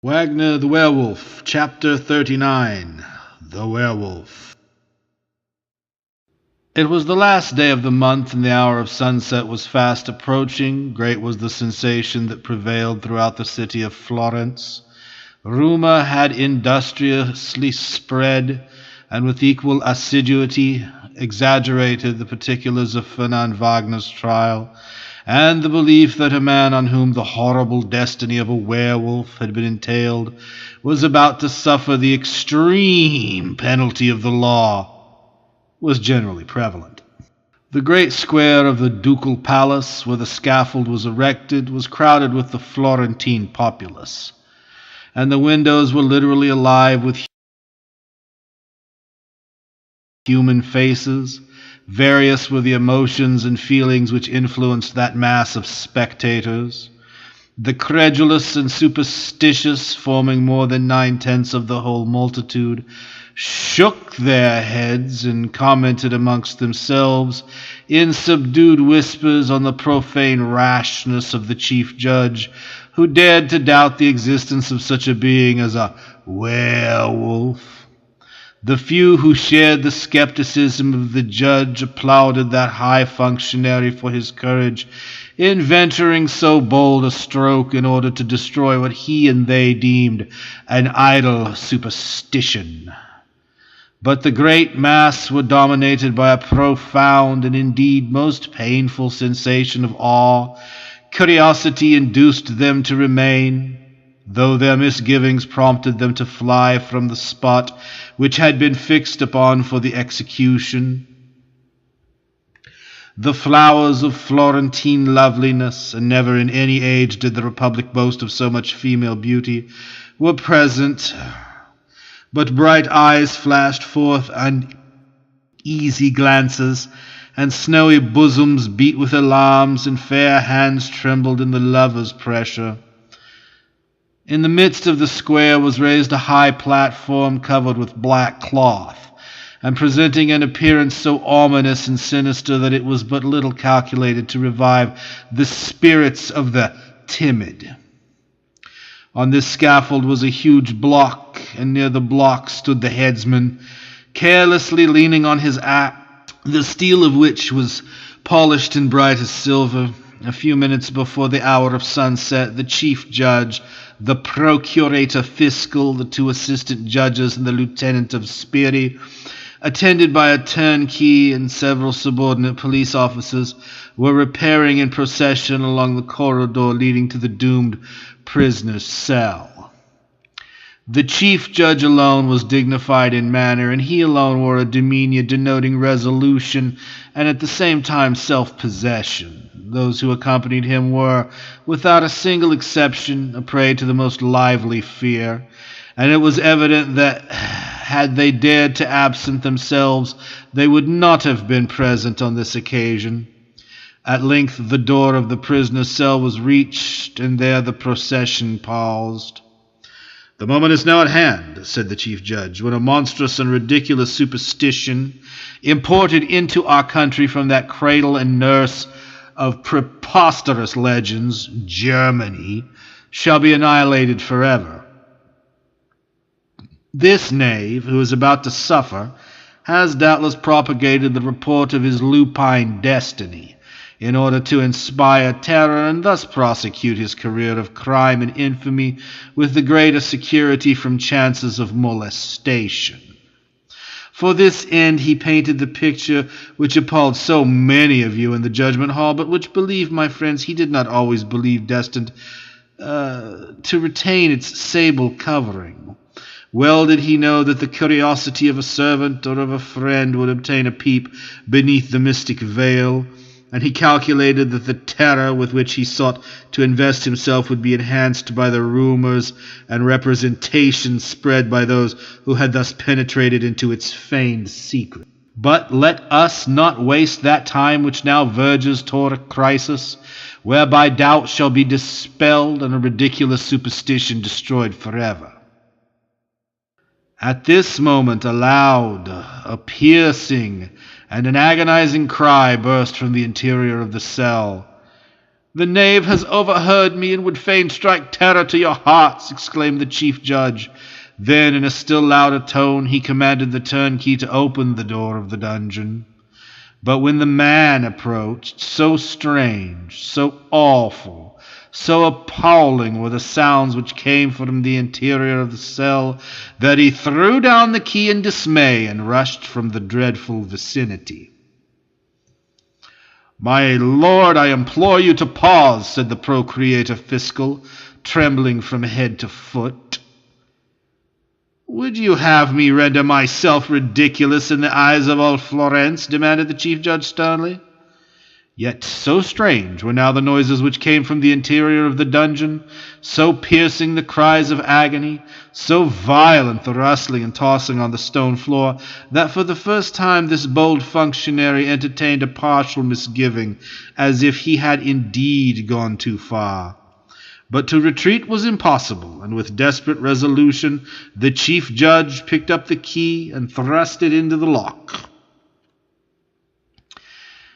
Wagner the Werewolf, Chapter 39, The Werewolf. It was the last day of the month, and the hour of sunset was fast approaching. Great was the sensation that prevailed throughout the city of Florence. Rumor had industriously spread, and with equal assiduity exaggerated the particulars of Ferdinand Wagner's trial, and the belief that a man on whom the horrible destiny of a werewolf had been entailed was about to suffer the extreme penalty of the law was generally prevalent. The great square of the ducal palace, where the scaffold was erected, was crowded with the Florentine populace, and the windows were literally alive with human faces. Various were the emotions and feelings which influenced that mass of spectators. The credulous and superstitious, forming more than 9/10 of the whole multitude, shook their heads and commented amongst themselves in subdued whispers on the profane rashness of the chief judge, who dared to doubt the existence of such a being as a werewolf. The few who shared the skepticism of the judge applauded that high functionary for his courage in venturing so bold a stroke in order to destroy what he and they deemed an idle superstition. But the great mass were dominated by a profound and indeed most painful sensation of awe. Curiosity induced them to remain, though their misgivings prompted them to fly from the spot which had been fixed upon for the execution. The flowers of Florentine loveliness, and never in any age did the Republic boast of so much female beauty, were present, but bright eyes flashed forth uneasy glances, and snowy bosoms beat with alarms, and fair hands trembled in the lover's pressure. In the midst of the square was raised a high platform covered with black cloth, and presenting an appearance so ominous and sinister that it was but little calculated to revive the spirits of the timid. On this scaffold was a huge block, and near the block stood the headsman, carelessly leaning on his axe, the steel of which was polished and bright as silver. A few minutes before the hour of sunset, the chief judge, the procurator fiscal, the 2 assistant judges, and the lieutenant of Spiri, attended by a turnkey and several subordinate police officers, were repairing in procession along the corridor leading to the doomed prisoner's cell. The chief judge alone was dignified in manner, and he alone wore a demeanor denoting resolution and at the same time self-possession. Those who accompanied him were, without a single exception, a prey to the most lively fear, and it was evident that, had they dared to absent themselves, they would not have been present on this occasion. At length the door of the prisoner's cell was reached, and there the procession paused. "The moment is now at hand," said the chief judge, "when a monstrous and ridiculous superstition, imported into our country from that cradle and nurse of preposterous legends, Germany, shall be annihilated forever. This knave, who is about to suffer, has doubtless propagated the report of his lupine destiny, in order to inspire terror and thus prosecute his career of crime and infamy with the greater security from chances of molestation. For this end he painted the picture which appalled so many of you in the judgment hall, but which, believe my friends, he did not always believe destined to retain its sable covering. Well did he know that the curiosity of a servant or of a friend would obtain a peep beneath the mystic veil, and he calculated that the terror with which he sought to invest himself would be enhanced by the rumors and representations spread by those who had thus penetrated into its feigned secret. But let us not waste that time which now verges toward a crisis, whereby doubt shall be dispelled and a ridiculous superstition destroyed forever." At this moment a loud, a piercing, and an agonizing cry burst from the interior of the cell. "The knave has overheard me, and would fain strike terror to your hearts," exclaimed the chief judge. Then, in a still louder tone, he commanded the turnkey to open the door of the dungeon. But when the man approached, so strange, so awful, so appalling were the sounds which came from the interior of the cell, that he threw down the key in dismay and rushed from the dreadful vicinity. "My lord, I implore you to pause," said the procurator fiscal, trembling from head to foot. "Would you have me render myself ridiculous in the eyes of all Florence?" demanded the chief judge sternly. Yet so strange were now the noises which came from the interior of the dungeon, so piercing the cries of agony, so violent the rustling and tossing on the stone floor, that for the first time this bold functionary entertained a partial misgiving, as if he had indeed gone too far. But to retreat was impossible, and with desperate resolution the chief judge picked up the key and thrust it into the lock.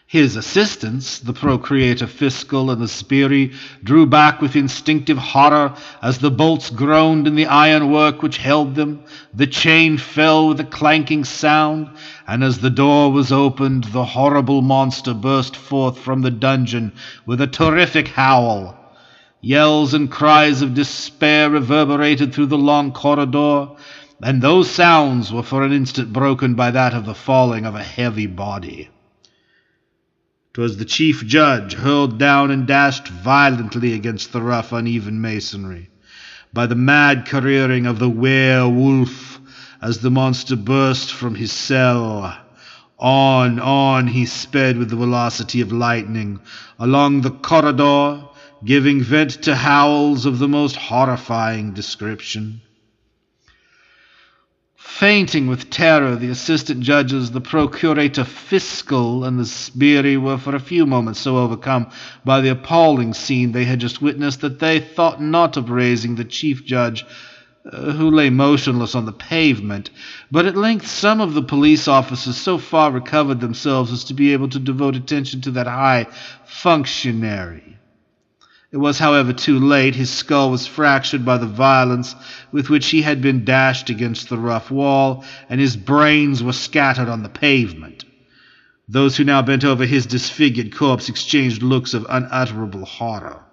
His assistants, the procurator fiscal and the sbirri, drew back with instinctive horror as the bolts groaned in the ironwork which held them, the chain fell with a clanking sound, and as the door was opened, the horrible monster burst forth from the dungeon with a terrific howl. Yells and cries of despair reverberated through the long corridor, and those sounds were for an instant broken by that of the falling of a heavy body. 'Twas the chief judge, hurled down and dashed violently against the rough, uneven masonry, by the mad careering of the Wehr-Wolf as the monster burst from his cell. On he sped with the velocity of lightning, along the corridor, giving vent to howls of the most horrifying description. Fainting with terror, the assistant judges, the procurator fiscal, and the sbirri were for a few moments so overcome by the appalling scene they had just witnessed that they thought not of raising the chief judge, who lay motionless on the pavement. But at length some of the police officers so far recovered themselves as to be able to devote attention to that high functionary. It was, however, too late. His skull was fractured by the violence with which he had been dashed against the rough wall, and his brains were scattered on the pavement. Those who now bent over his disfigured corpse exchanged looks of unutterable horror.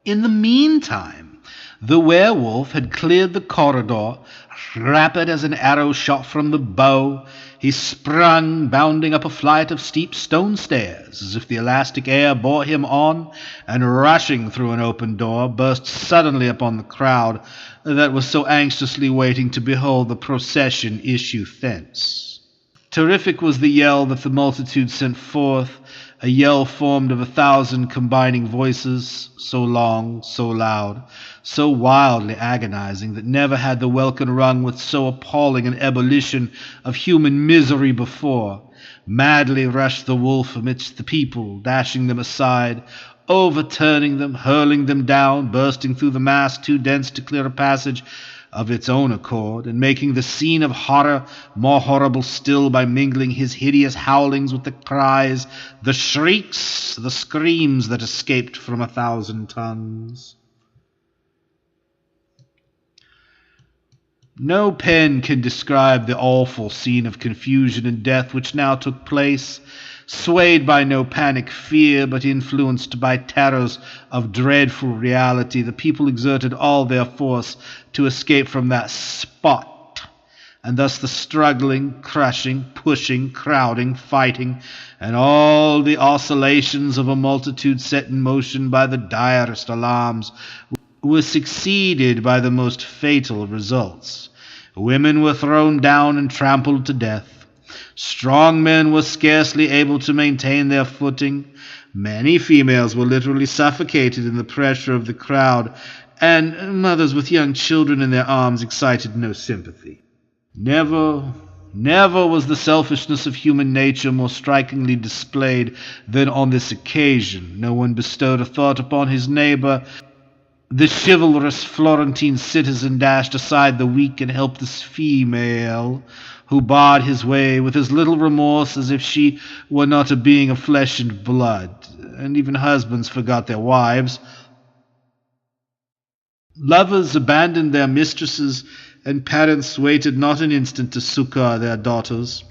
In the meantime, the werewolf had cleared the corridor. Rapid as an arrow shot from the bow, he sprung, bounding up a flight of steep stone stairs, as if the elastic air bore him on, and rushing through an open door, burst suddenly upon the crowd that was so anxiously waiting to behold the procession issue thence. Terrific was the yell that the multitude sent forth, a yell formed of 1,000 combining voices, so long, so loud, so wildly agonizing that never had the welkin rung with so appalling an ebullition of human misery before. Madly rushed the wolf amidst the people, dashing them aside, overturning them, hurling them down, bursting through the mass too dense to clear a passage of its own accord, and making the scene of horror more horrible still by mingling his hideous howlings with the cries, the shrieks, the screams that escaped from 1,000 tongues. No pen can describe the awful scene of confusion and death which now took place. Swayed by no panic fear, but influenced by terrors of dreadful reality, the people exerted all their force to escape from that spot, and thus the struggling, crushing, pushing, crowding, fighting, and all the oscillations of a multitude set in motion by the direst alarms were succeeded by the most fatal results. Women were thrown down and trampled to death. Strong men were scarcely able to maintain their footing. Many females were literally suffocated in the pressure of the crowd, and mothers with young children in their arms excited no sympathy. Never was the selfishness of human nature more strikingly displayed than on this occasion. No one bestowed a thought upon his neighbor. The chivalrous Florentine citizen dashed aside the weak and helpless female, who barred his way with as little remorse as if she were not a being of flesh and blood, and even husbands forgot their wives. Lovers abandoned their mistresses, and parents waited not an instant to succor their daughters.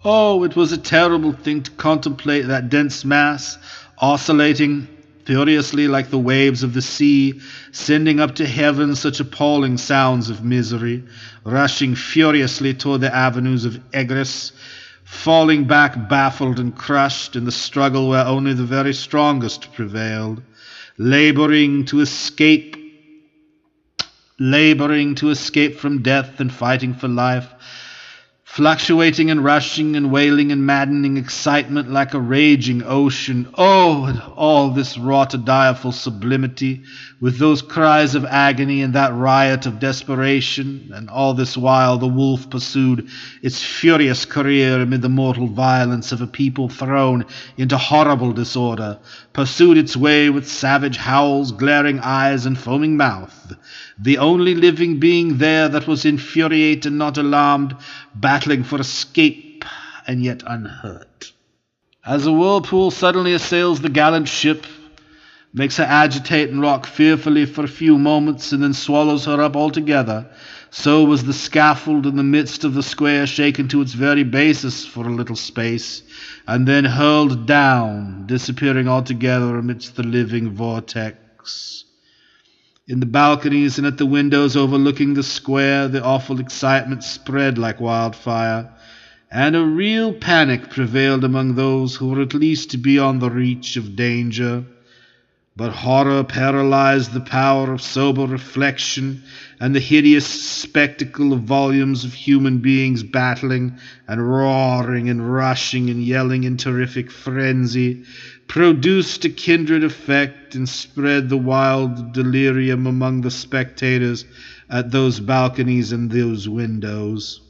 Oh, it was a terrible thing to contemplate that dense mass, oscillating furiously like the waves of the sea, sending up to heaven such appalling sounds of misery, rushing furiously toward the avenues of egress, falling back baffled and crushed in the struggle where only the very strongest prevailed, laboring to escape from death and fighting for life, fluctuating and rushing and wailing and maddening excitement like a raging ocean. Oh, and all this wrought a direful sublimity, with those cries of agony and that riot of desperation, and all this while the wolf pursued its furious career amid the mortal violence of a people thrown into horrible disorder, pursued its way with savage howls, glaring eyes, and foaming mouth, the only living being there that was infuriate and not alarmed, battling for escape and yet unhurt. As a whirlpool suddenly assails the gallant ship, makes her agitate and rock fearfully for a few moments, and then swallows her up altogether, so was the scaffold in the midst of the square shaken to its very basis for a little space, and then hurled down, disappearing altogether amidst the living vortex. In the balconies and at the windows overlooking the square, the awful excitement spread like wildfire, and a real panic prevailed among those who were at least beyond the reach of danger. But horror paralyzed the power of sober reflection, and the hideous spectacle of volumes of human beings battling and roaring and rushing and yelling in terrific frenzy produced a kindred effect and spread the wild delirium among the spectators at those balconies and those windows.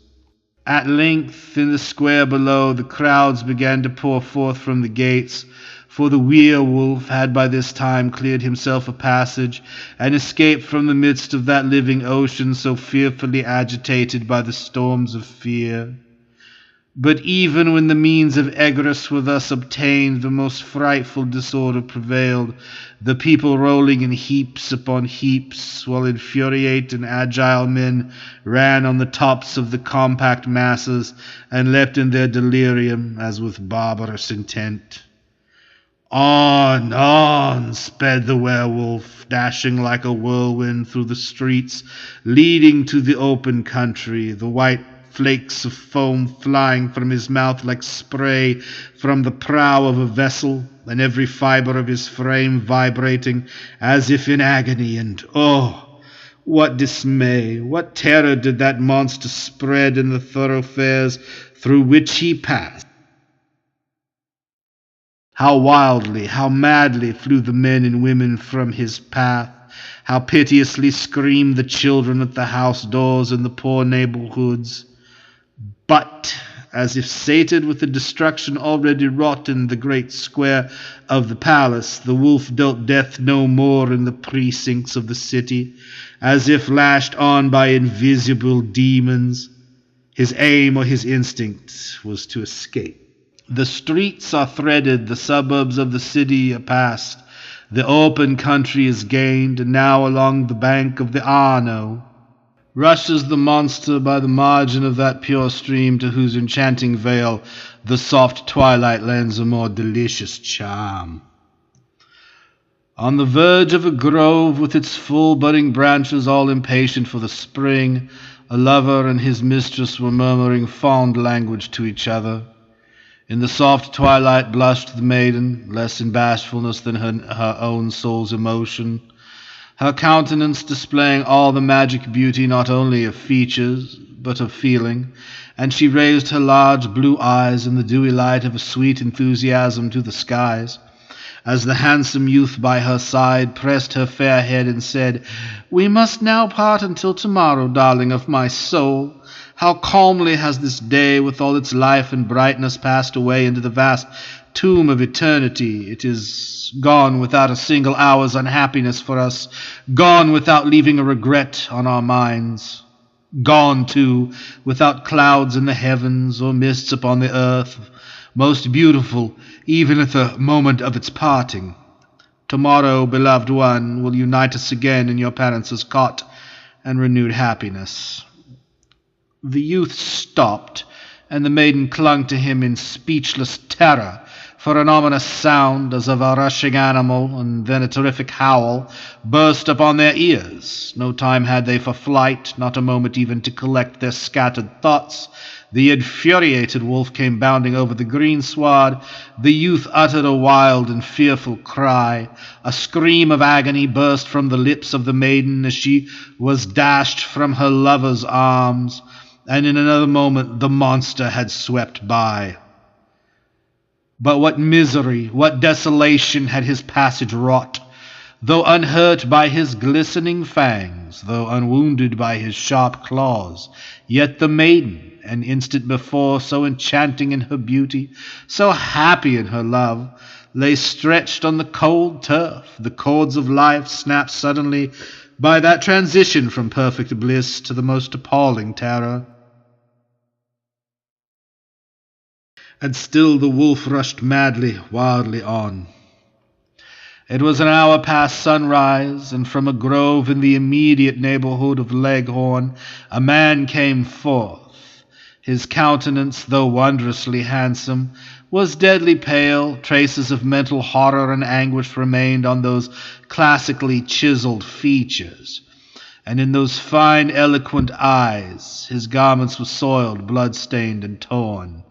At length, in the square below, the crowds began to pour forth from the gates, for the Wehr-Wolf had by this time cleared himself a passage, and escaped from the midst of that living ocean so fearfully agitated by the storms of fear. But even when the means of egress were thus obtained, the most frightful disorder prevailed, the people rolling in heaps upon heaps, while infuriate and agile men ran on the tops of the compact masses, and leapt in their delirium as with barbarous intent. On sped the werewolf, dashing like a whirlwind through the streets, leading to the open country, the white flakes of foam flying from his mouth like spray from the prow of a vessel, and every fibre of his frame vibrating as if in agony. And oh, what dismay, what terror did that monster spread in the thoroughfares through which he passed! How wildly, how madly flew the men and women from his path! How piteously screamed the children at the house doors in the poor neighborhoods! But, as if sated with the destruction already wrought in the great square of the palace, the wolf dealt death no more in the precincts of the city, as if lashed on by invisible demons. His aim or his instinct was to escape. The streets are threaded, the suburbs of the city are passed, the open country is gained, and now along the bank of the Arno rushes the monster by the margin of that pure stream to whose enchanting vale the soft twilight lends a more delicious charm. On the verge of a grove with its full budding branches all impatient for the spring, a lover and his mistress were murmuring fond language to each other. In the soft twilight blushed the maiden, less in bashfulness than her own soul's emotion, her countenance displaying all the magic beauty not only of features, but of feeling, and she raised her large blue eyes in the dewy light of a sweet enthusiasm to the skies, as the handsome youth by her side pressed her fair head and said, "We must now part until tomorrow, darling of my soul. How calmly has this day with all its life and brightness passed away into the vast tomb of eternity, it is gone without a single hour's unhappiness for us, gone without leaving a regret on our minds, gone, too, without clouds in the heavens or mists upon the earth, most beautiful even at the moment of its parting. Tomorrow, beloved one, will unite us again in your parents' cot and renewed happiness." The youth stopped, and the maiden clung to him in speechless terror, for an ominous sound, as of a rushing animal, and then a terrific howl, burst upon their ears. No time had they for flight, not a moment even to collect their scattered thoughts. The infuriated wolf came bounding over the greensward. The youth uttered a wild and fearful cry. A scream of agony burst from the lips of the maiden as she was dashed from her lover's arms, and in another moment the monster had swept by. But what misery, what desolation had his passage wrought! Though unhurt by his glistening fangs, though unwounded by his sharp claws, yet the maiden, an instant before so enchanting in her beauty, so happy in her love, lay stretched on the cold turf, the cords of life snapped suddenly by that transition from perfect bliss to the most appalling terror. And still the wolf rushed madly, wildly on. It was an hour past sunrise, and from a grove in the immediate neighborhood of Leghorn a man came forth. His countenance, though wondrously handsome, was deadly pale. Traces of mental horror and anguish remained on those classically chiseled features, and in those fine, eloquent eyes. His garments were soiled, blood-stained, and torn.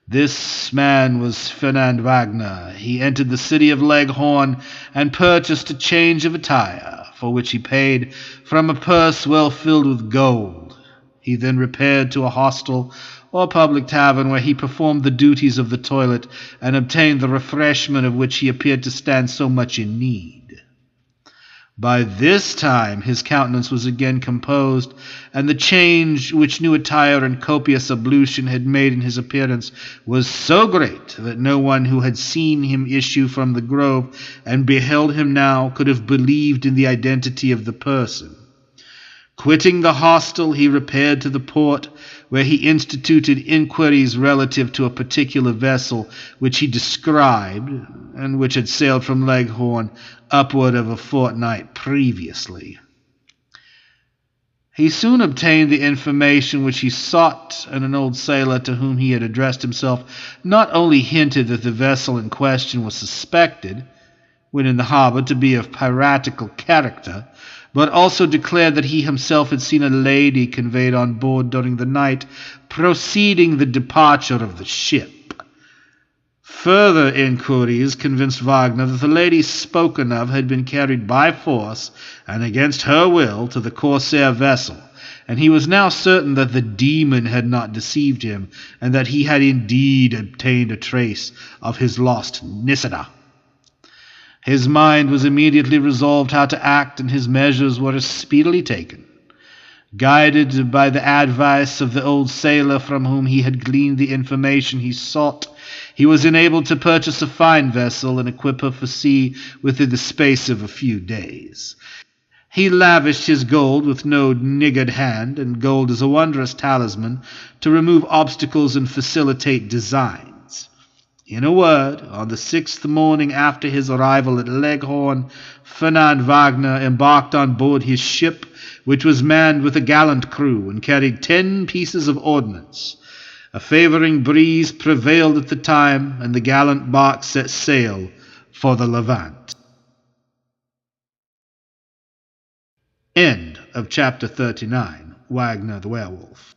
This man was Fernand Wagner. He entered the city of Leghorn and purchased a change of attire, for which he paid from a purse well filled with gold. He then repaired to a hostel or public tavern, where he performed the duties of the toilet and obtained the refreshment of which he appeared to stand so much in need. By this time his countenance was again composed, and the change which new attire and copious ablution had made in his appearance was so great that no one who had seen him issue from the grove and beheld him now could have believed in the identity of the person. Quitting the hostel, he repaired to the port, where he instituted inquiries relative to a particular vessel which he described, and which had sailed from Leghorn upward of a fortnight previously. He soon obtained the information which he sought, and an old sailor to whom he had addressed himself not only hinted that the vessel in question was suspected, when in the harbor, to be of piratical character, but also declared that he himself had seen a lady conveyed on board during the night, preceding the departure of the ship. Further inquiries convinced Wagner that the lady spoken of had been carried by force and against her will to the corsair vessel, and he was now certain that the demon had not deceived him, and that he had indeed obtained a trace of his lost Nisida. His mind was immediately resolved how to act, and his measures were as speedily taken. Guided by the advice of the old sailor from whom he had gleaned the information he sought, he was enabled to purchase a fine vessel and equip her for sea within the space of a few days. He lavished his gold with no niggard hand, and gold is a wondrous talisman to remove obstacles and facilitate designs. In a word, on the 6th morning after his arrival at Leghorn, Fernand Wagner embarked on board his ship, which was manned with a gallant crew and carried 10 pieces of ordnance. A favoring breeze prevailed at the time, and the gallant bark set sail for the Levant. End of chapter 39. Wagner the Werewolf.